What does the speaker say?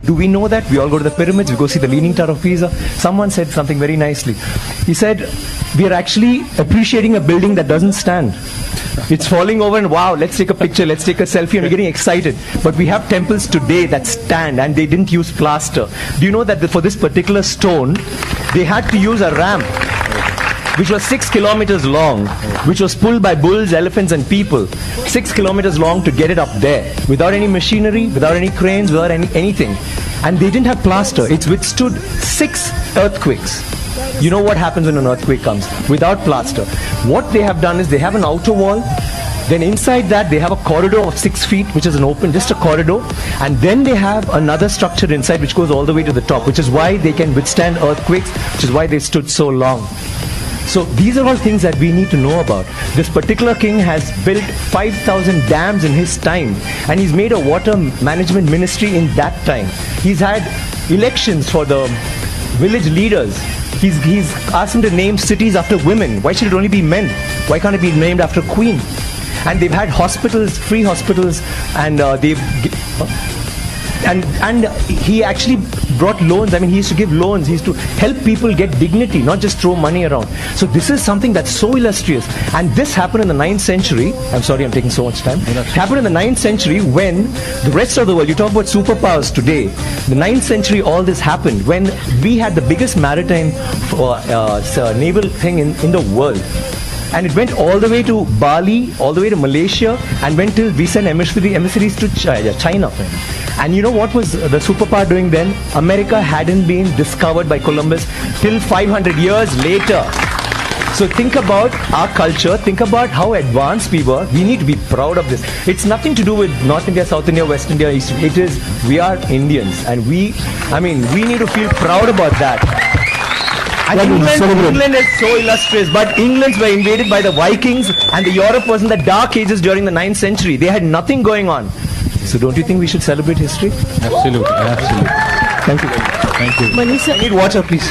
Do we know that? We all go to the pyramids, we go see the Leaning Tower of Pisa. Someone said something very nicely. He said, we are actually appreciating a building that doesn't stand. It's falling over and wow, let's take a picture, let's take a selfie, and we're getting excited. But we have temples today that stand and they didn't use plaster. Do you know that for this particular stone, they had to use a ramp which was 6 kilometers long, which was pulled by bulls, elephants and people. 6 kilometers long to get it up there. Without any machinery, without any cranes, without anything. And they didn't have plaster. It's withstood 6 earthquakes. You know what happens when an earthquake comes? Without plaster. What they have done is they have an outer wall. Then inside that they have a corridor of 6 feet, which is an open, just a corridor. And then they have another structure inside which goes all the way to the top, which is why they can withstand earthquakes, which is why they stood so long. So these are all things that we need to know about. This particular king has built 5,000 dams in his time, and he's made a water management ministry in that time. He's had elections for the village leaders. He's asked them to name cities after women. Why should it only be men? Why can't it be named after queen? And they've had hospitals, free hospitals, and and he actually brought loans. I mean, he used to give loans. He used to help people get dignity, not just throw money around. So this is something that's so illustrious. And this happened in the 9th century. I'm sorry, I'm taking so much time. It happened in the 9th century when the rest of the world, you talk about superpowers today, the 9th century all this happened when we had the biggest maritime naval thing in the world. And it went all the way to Bali, all the way to Malaysia, and went till we sent emissaries to China. And you know what was the superpower doing then? America hadn't been discovered by Columbus till 500 years later. So think about our culture, think about how advanced we were. We need to be proud of this. It's nothing to do with North India, South India, West India, East. It is, we are Indians, and we need to feel proud about that. And England is so illustrious, but Englands were invaded by the Vikings, and the Europe was in the dark ages during the 9th century. They had nothing going on. So don't you think we should celebrate history? Absolutely, absolutely. Thank you. Thank you. Manish, I need water, please.